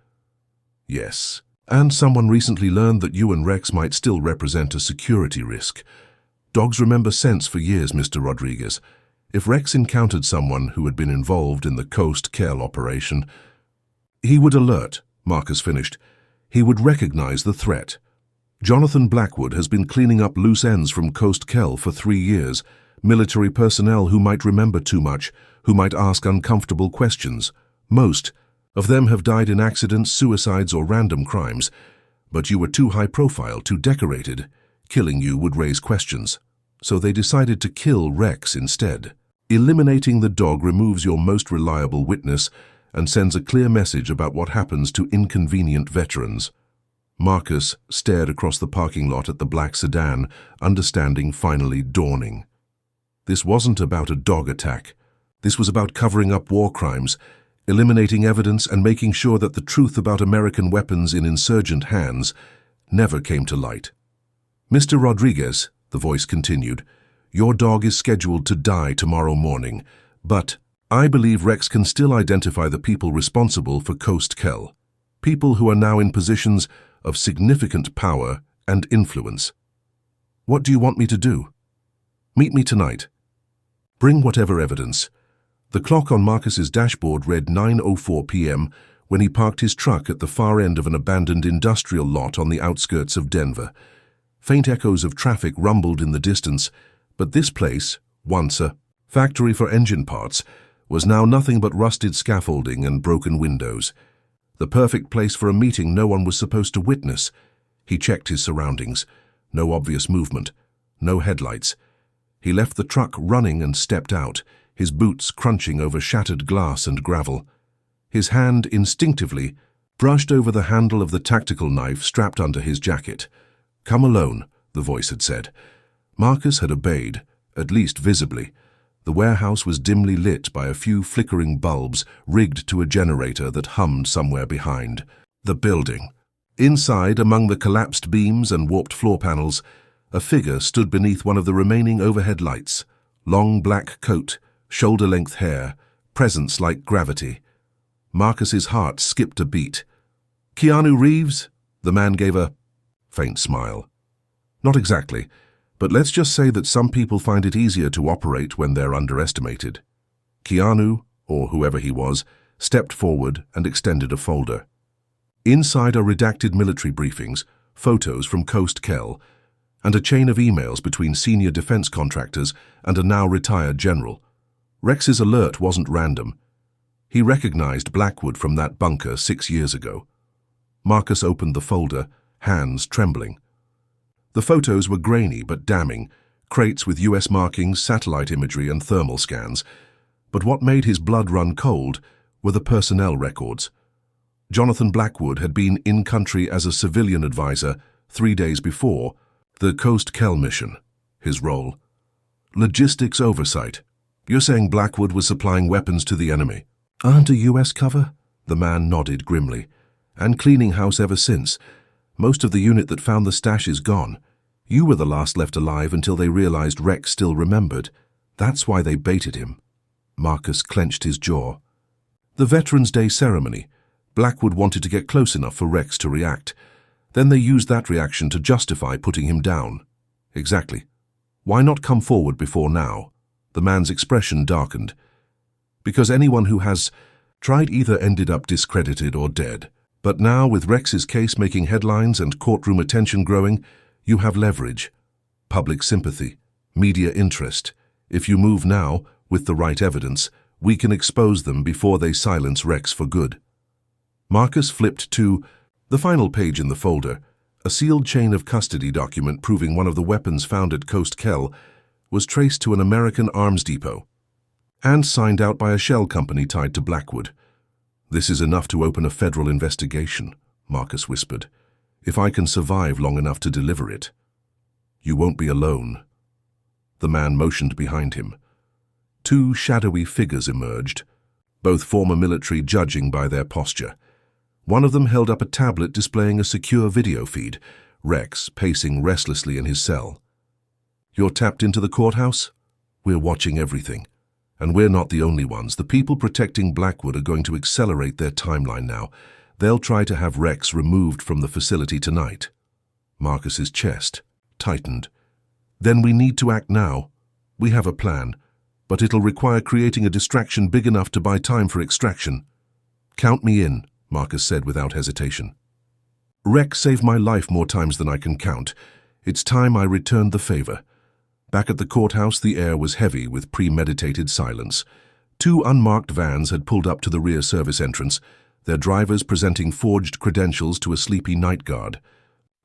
Yes, and someone recently learned that you and Rex might still represent a security risk. Dogs remember scents for years, Mr. Rodriguez. If Rex encountered someone who had been involved in the Coast Kel operation, he would alert, Marcus finished. He would recognize the threat. Jonathan Blackwood has been cleaning up loose ends from Coast Kel for 3 years. Military personnel who might remember too much, who might ask uncomfortable questions. Most of them have died in accidents, suicides, or random crimes. But you were too high profile, too decorated. Killing you would raise questions. So they decided to kill Rex instead. Eliminating the dog removes your most reliable witness and sends a clear message about what happens to inconvenient veterans. Marcus stared across the parking lot at the black sedan, understanding finally dawning. This wasn't about a dog attack. This was about covering up war crimes, eliminating evidence and making sure that the truth about American weapons in insurgent hands never came to light. Mr. Rodriguez, the voice continued, your dog is scheduled to die tomorrow morning, but I believe Rex can still identify the people responsible for Coast Kel, people who are now in positions of significant power and influence. What do you want me to do? Meet me tonight. Bring whatever evidence. The clock on Marcus's dashboard read 9:04 p.m. when he parked his truck at the far end of an abandoned industrial lot on the outskirts of Denver. Faint echoes of traffic rumbled in the distance, but this place, once a factory for engine parts, was now nothing but rusted scaffolding and broken windows. The perfect place for a meeting no one was supposed to witness. He checked his surroundings. No obvious movement. No headlights. He left the truck running and stepped out, his boots crunching over shattered glass and gravel. His hand instinctively brushed over the handle of the tactical knife strapped under his jacket. Come alone, the voice had said. Marcus had obeyed, at least visibly. The warehouse was dimly lit by a few flickering bulbs rigged to a generator that hummed somewhere behind the building. Inside, among the collapsed beams and warped floor panels, a figure stood beneath one of the remaining overhead lights. Long black coat, shoulder-length hair, presence like gravity. Marcus's heart skipped a beat. Keanu Reeves? The man gave a faint smile. Not exactly, But let's just say that some people find it easier to operate when they're underestimated. Keanu, or whoever he was, stepped forward and extended a folder. Inside are redacted military briefings, photos from Coast Kel, and a chain of emails between senior defense contractors and a now-retired general. Rex's alert wasn't random. He recognized Blackwood from that bunker 6 years ago. Marcus opened the folder, hands trembling. The photos were grainy but damning, crates with US markings, satellite imagery and thermal scans. But what made his blood run cold were the personnel records. Jonathan Blackwood had been in country as a civilian advisor 3 days before the Coast Kel mission. His role: logistics oversight. You're saying Blackwood was supplying weapons to the enemy? Under US cover? The man nodded grimly. And cleaning house ever since. Most of the unit that found the stash is gone. You were the last left alive until they realized Rex still remembered. That's why they baited him. Marcus clenched his jaw. The Veterans Day ceremony. Blackwood wanted to get close enough for Rex to react. Then they used that reaction to justify putting him down. Exactly. Why not come forward before now? The man's expression darkened. Because anyone who has tried either ended up discredited or dead. But now, with Rex's case making headlines and courtroom attention growing, you have leverage. Public sympathy, media interest. If you move now, with the right evidence, we can expose them before they silence Rex for good. Marcus flipped to the final page in the folder, a sealed chain of custody document proving one of the weapons found at Coast Kel was traced to an American arms depot and signed out by a shell company tied to Blackwood. This is enough to open a federal investigation, Marcus whispered. If I can survive long enough to deliver it. You won't be alone. The man motioned behind him. 2 shadowy figures emerged, both former military, judging by their posture. One of them held up a tablet displaying a secure video feed, Rex pacing restlessly in his cell. You're tapped into the courthouse? We're watching everything. And we're not the only ones. The people protecting Blackwood are going to accelerate their timeline now. They'll try to have Rex removed from the facility tonight. Marcus's chest tightened. Then we need to act now. We have a plan, but it'll require creating a distraction big enough to buy time for extraction. Count me in, Marcus said without hesitation. Rex saved my life more times than I can count. It's time I returned the favor. Back at the courthouse, the air was heavy with premeditated silence. 2 unmarked vans had pulled up to the rear service entrance, their drivers presenting forged credentials to a sleepy night guard.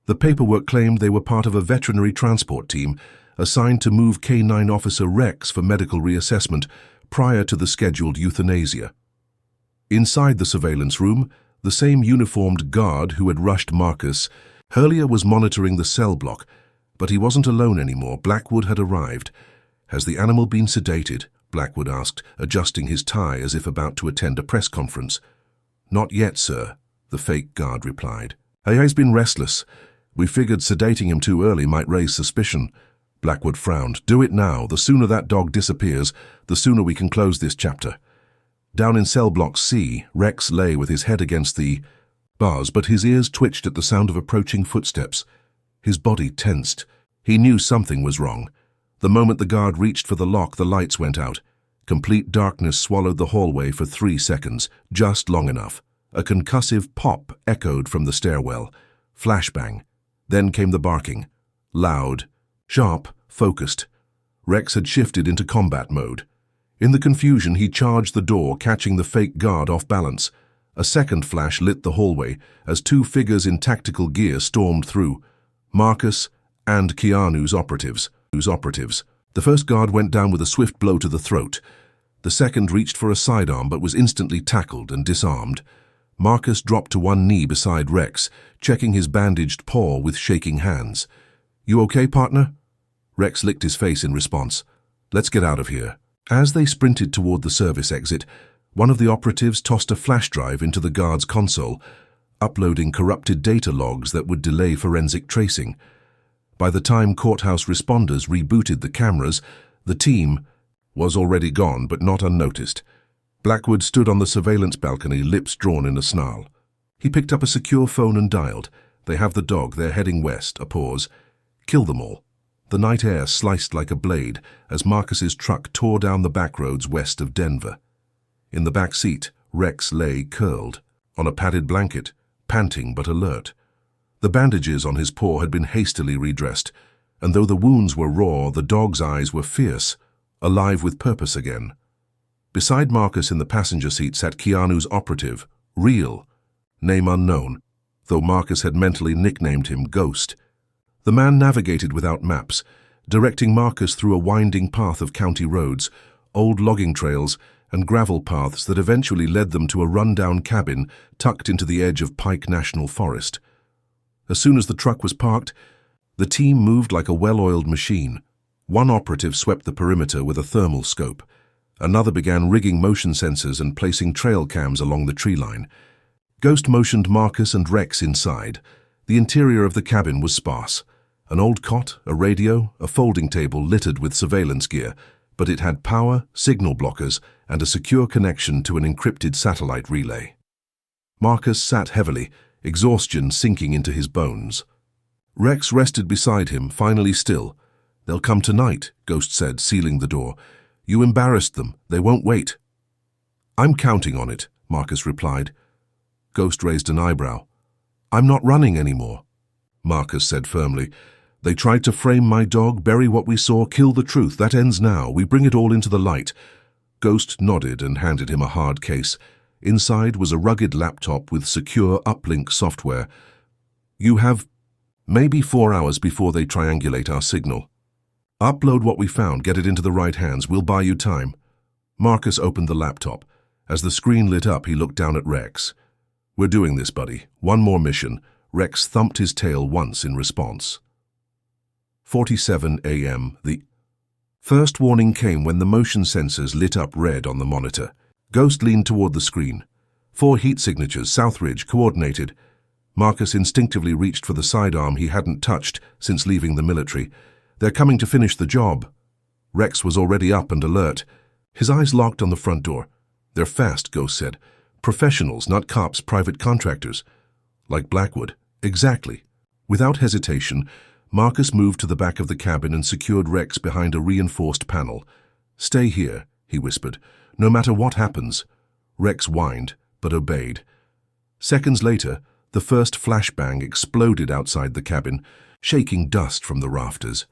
The paperwork claimed they were part of a veterinary transport team assigned to move K9 Officer Rex for medical reassessment prior to the scheduled euthanasia. Inside the surveillance room, the same uniformed guard who had rushed Marcus, Hurlier was monitoring the cell block, but he wasn't alone anymore. Blackwood had arrived. Has the animal been sedated? Blackwood asked, adjusting his tie as if about to attend a press conference. Not yet, sir, the fake guard replied. He has been restless. We figured sedating him too early might raise suspicion. Blackwood frowned. Do it now. The sooner that dog disappears, the sooner we can close this chapter. Down in cell block C, Rex lay with his head against the bars, but his ears twitched at the sound of approaching footsteps. His body tensed. He knew something was wrong. The moment the guard reached for the lock, the lights went out. Complete darkness swallowed the hallway for 3 seconds, just long enough. A concussive pop echoed from the stairwell. Flashbang. Then came the barking. Loud, sharp, focused. Rex had shifted into combat mode. In the confusion, he charged the door, catching the fake guard off balance. A second flash lit the hallway as 2 figures in tactical gear stormed through. Marcus and Keanu's operatives. The first guard went down with a swift blow to the throat. The second reached for a sidearm but was instantly tackled and disarmed. Marcus dropped to one knee beside Rex, checking his bandaged paw with shaking hands. You okay, partner? Rex licked his face in response. Let's get out of here. As they sprinted toward the service exit, one of the operatives tossed a flash drive into the guard's console, uploading corrupted data logs that would delay forensic tracing. By the time courthouse responders rebooted the cameras, the team was already gone, but not unnoticed. Blackwood stood on the surveillance balcony, lips drawn in a snarl. He picked up a secure phone and dialed. They have the dog. They're heading west. A pause. Kill them all. The night air sliced like a blade as Marcus's truck tore down the back roads west of Denver. In the back seat, Rex lay curled, on a padded blanket, panting but alert. The bandages on his paw had been hastily redressed, and though the wounds were raw, the dog's eyes were fierce, alive with purpose again. Beside Marcus in the passenger seat sat Keanu's operative, Real, name unknown, though Marcus had mentally nicknamed him Ghost. The man navigated without maps, directing Marcus through a winding path of county roads, old logging trails, and gravel paths that eventually led them to a run-down cabin tucked into the edge of Pike National Forest. As soon as the truck was parked, the team moved like a well-oiled machine. One operative swept the perimeter with a thermal scope. Another began rigging motion sensors and placing trail cams along the tree line. Ghost motioned Marcus and Rex inside. The interior of the cabin was sparse. An old cot, a radio, a folding table littered with surveillance gear, but it had power, signal blockers, and a secure connection to an encrypted satellite relay. Marcus sat heavily, exhaustion sinking into his bones. Rex rested beside him, finally still. "They'll come tonight," Ghost said, sealing the door. "You embarrassed them. They won't wait." "I'm counting on it," Marcus replied. Ghost raised an eyebrow. "I'm not running anymore," Marcus said firmly. "They tried to frame my dog, bury what we saw, kill the truth. That ends now. We bring it all into the light." Ghost nodded and handed him a hard case. Inside was a rugged laptop with secure uplink software. "You have maybe 4 hours before they triangulate our signal. Upload what we found, get it into the right hands. We'll buy you time." Marcus opened the laptop. As the screen lit up, he looked down at Rex. "We're doing this, buddy. One more mission." Rex thumped his tail once in response. 47 a.m. The first warning came when the motion sensors lit up red on the monitor. Ghost leaned toward the screen. 4 heat signatures, Southridge, coordinated. Marcus instinctively reached for the sidearm he hadn't touched since leaving the military. "They're coming to finish the job." Rex was already up and alert. His eyes locked on the front door. "They're fast," Ghost said. "Professionals, not cops, private contractors." "Like Blackwood." "Exactly." Without hesitation, Marcus moved to the back of the cabin and secured Rex behind a reinforced panel. "Stay here," he whispered. "No matter what happens." Rex whined, but obeyed. Seconds later, the first flashbang exploded outside the cabin, shaking dust from the rafters.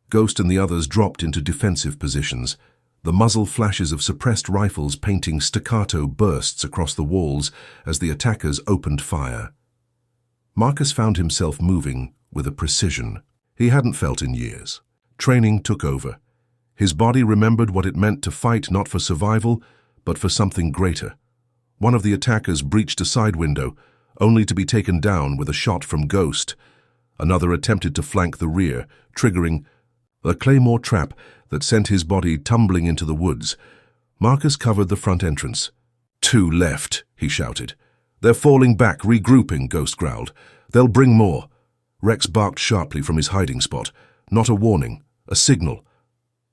Ghost and the others dropped into defensive positions, the muzzle flashes of suppressed rifles painting staccato bursts across the walls as the attackers opened fire. Marcus found himself moving with a precision he hadn't felt in years. Training took over. His body remembered what it meant to fight not for survival, but for something greater. One of the attackers breached a side window, only to be taken down with a shot from Ghost. Another attempted to flank the rear, triggering a claymore trap that sent his body tumbling into the woods. Marcus covered the front entrance. "2 left," he shouted. "They're falling back, regrouping," Ghost growled. "They'll bring more." Rex barked sharply from his hiding spot. Not a warning, a signal.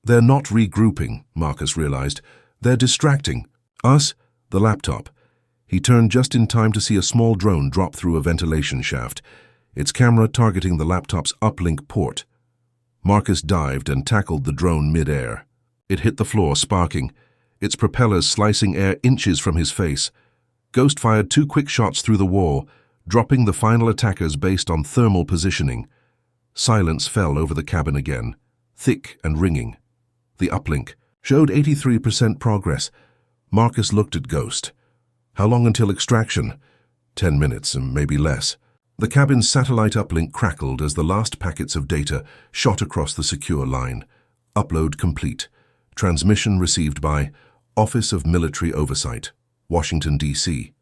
"They're not regrouping," Marcus realized. "They're distracting. Us?" The laptop. He turned just in time to see a small drone drop through a ventilation shaft, its camera targeting the laptop's uplink port. Marcus dived and tackled the drone mid-air. It hit the floor, sparking, its propellers slicing air inches from his face. Ghost fired 2 quick shots through the wall, dropping the final attackers based on thermal positioning. Silence fell over the cabin again, thick and ringing. The uplink showed 83% progress. Marcus looked at Ghost. "How long until extraction?" 10 minutes, and maybe less. The cabin's satellite uplink crackled as the last packets of data shot across the secure line. Upload complete. Transmission received by Office of Military Oversight, Washington, D.C.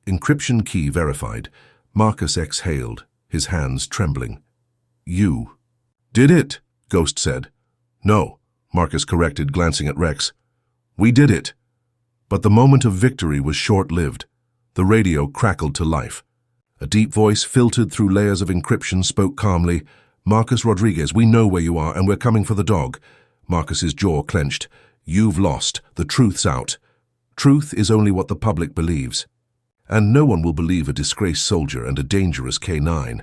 Encryption key verified. Marcus exhaled, his hands trembling. "You did it," Ghost said. "No," Marcus corrected, glancing at Rex. "We did it." But the moment of victory was short-lived. The radio crackled to life. A deep voice, filtered through layers of encryption, spoke calmly. "Marcus Rodriguez, we know where you are, and we're coming for the dog." Marcus's jaw clenched. "You've lost. The truth's out." Truth is only what the public believes. And no one will believe a disgraced soldier and a dangerous K9.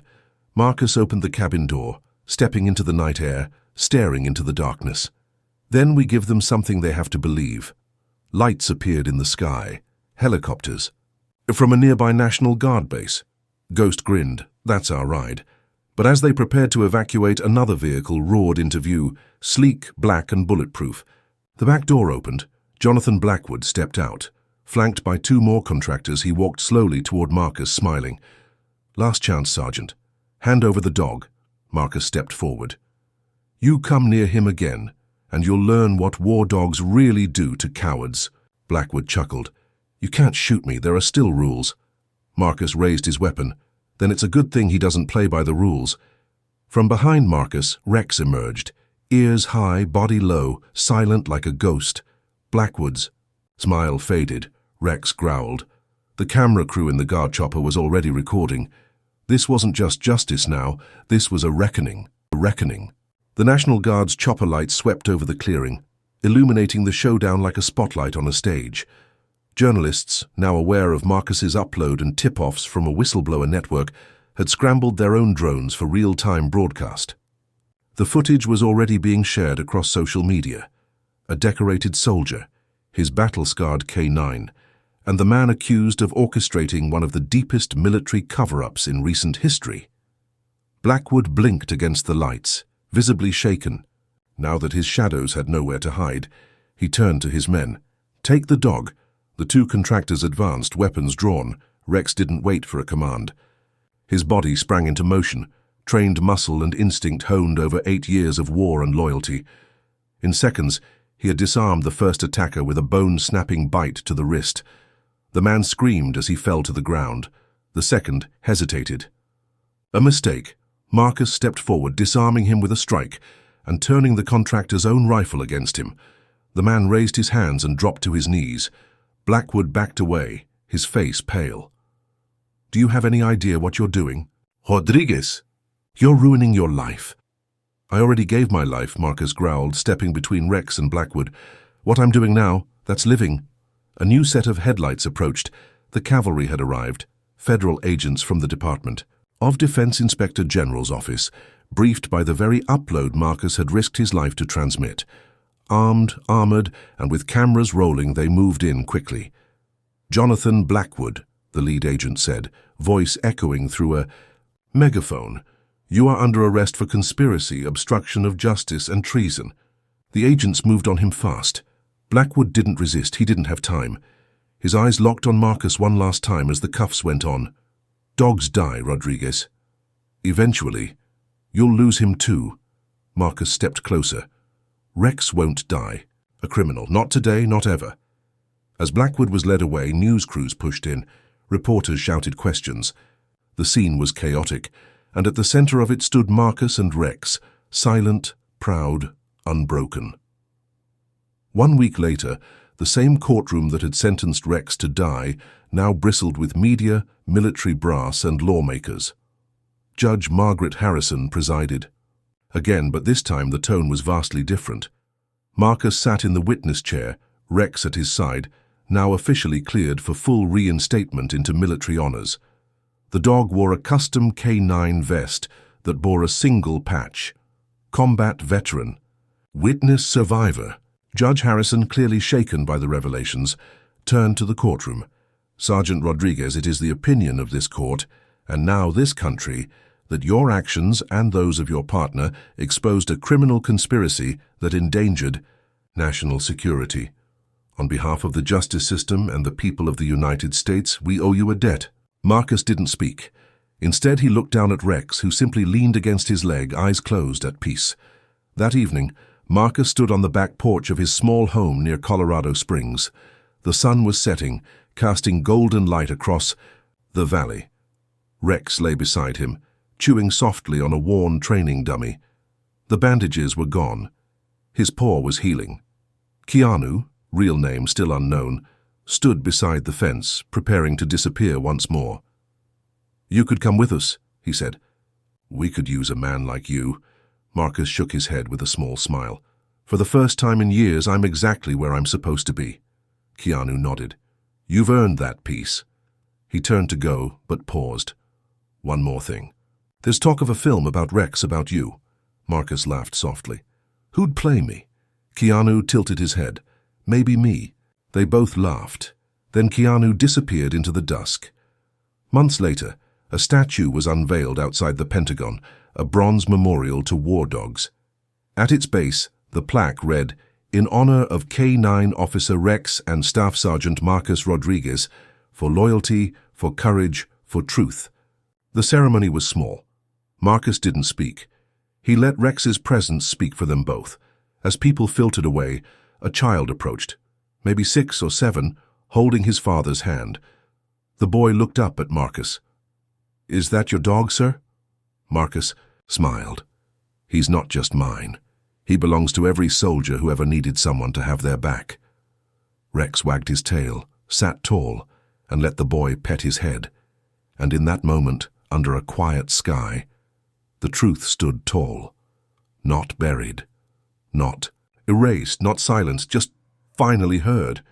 Marcus opened the cabin door, stepping into the night air, staring into the darkness. Then we give them something they have to believe. Lights appeared in the sky. Helicopters. From a nearby National Guard base. Ghost grinned. That's our ride. But as they prepared to evacuate, another vehicle roared into view, sleek, black and bulletproof. The back door opened. Jonathan Blackwood stepped out. Flanked by 2 more contractors, he walked slowly toward Marcus, smiling. "Last chance, Sergeant. Hand over the dog." Marcus stepped forward. "You come near him again, and you'll learn what war dogs really do to cowards." Blackwood chuckled. "You can't shoot me, there are still rules." Marcus raised his weapon. "Then it's a good thing he doesn't play by the rules." From behind Marcus, Rex emerged, ears high, body low, silent like a ghost. Blackwood's smile faded. Rex growled. The camera crew in the guard chopper was already recording. This wasn't just justice now, this was a reckoning. A reckoning. The National Guard's chopper lights swept over the clearing, illuminating the showdown like a spotlight on a stage. Journalists, now aware of Marcus's upload and tip-offs from a whistleblower network, had scrambled their own drones for real-time broadcast. The footage was already being shared across social media. A decorated soldier, his battle-scarred K9, and the man accused of orchestrating one of the deepest military cover-ups in recent history. Blackwood blinked against the lights, visibly shaken. Now that his shadows had nowhere to hide, he turned to his men. "Take the dog." The 2 contractors advanced, weapons drawn. Rex didn't wait for a command. His body sprang into motion, trained muscle and instinct honed over 8 years of war and loyalty. In seconds, he had disarmed the first attacker with a bone-snapping bite to the wrist. The man screamed as he fell to the ground. The second hesitated. A mistake. Marcus stepped forward, disarming him with a strike, and turning the contractor's own rifle against him. The man raised his hands and dropped to his knees. Blackwood backed away, his face pale. "Do you have any idea what you're doing?" "Rodriguez, you're ruining your life." "I already gave my life," Marcus growled, stepping between Rex and Blackwood. "What I'm doing now, that's living." A new set of headlights approached. The cavalry had arrived, federal agents from the Department of Defense Inspector General's office, briefed by the very upload Marcus had risked his life to transmit. Armed, armored, and with cameras rolling, they moved in quickly. "Jonathan Blackwood," the lead agent said, voice echoing through a megaphone. "You are under arrest for conspiracy, obstruction of justice, and treason." The agents moved on him fast. Blackwood didn't resist, he didn't have time. His eyes locked on Marcus one last time as the cuffs went on. "Dogs die, Rodriguez. Eventually. You'll lose him too." Marcus stepped closer. "Rex won't die. A criminal. Not today, not ever." As Blackwood was led away, news crews pushed in. Reporters shouted questions. The scene was chaotic, and at the center of it stood Marcus and Rex, silent, proud, unbroken. 1 week later, the same courtroom that had sentenced Rex to die now bristled with media, military brass, and lawmakers. Judge Margaret Harrison presided. Again, but this time the tone was vastly different. Marcus sat in the witness chair, Rex at his side, now officially cleared for full reinstatement into military honors. The dog wore a custom K9 vest that bore a single patch. Combat veteran. Witness survivor. Judge Harrison, clearly shaken by the revelations, turned to the courtroom. "Sergeant Rodriguez, it is the opinion of this court, and now this country, that your actions and those of your partner exposed a criminal conspiracy that endangered national security. On behalf of the justice system and the people of the United States, we owe you a debt." Marcus didn't speak. Instead, he looked down at Rex, who simply leaned against his leg, eyes closed, at peace. That evening, Marcus stood on the back porch of his small home near Colorado Springs. The sun was setting, casting golden light across the valley. Rex lay beside him, chewing softly on a worn training dummy. The bandages were gone. His paw was healing. Keanu, real name still unknown, stood beside the fence, preparing to disappear once more. "You could come with us," he said. "We could use a man like you." Marcus shook his head with a small smile. "For the first time in years, I'm exactly where I'm supposed to be." Keanu nodded. "You've earned that peace." He turned to go, but paused. "One more thing. There's talk of a film about Rex, about you. Marcus laughed softly. Who'd play me? Keanu tilted his head. Maybe me. They both laughed. Then Keanu disappeared into the dusk. Months later, a statue was unveiled outside the Pentagon, a bronze memorial to war dogs. At its base, the plaque read, "In honor of K-9 Officer Rex and Staff Sergeant Marcus Rodriguez, for loyalty, for courage, for truth." The ceremony was small. Marcus didn't speak. He let Rex's presence speak for them both. As people filtered away, a child approached, maybe 6 or 7, holding his father's hand. The boy looked up at Marcus. "Is that your dog, sir?" Marcus smiled. "He's not just mine. He belongs to every soldier who ever needed someone to have their back." Rex wagged his tail, sat tall, and let the boy pet his head. And in that moment, under a quiet sky, the truth stood tall. Not buried. Not erased, not silenced, just finally heard.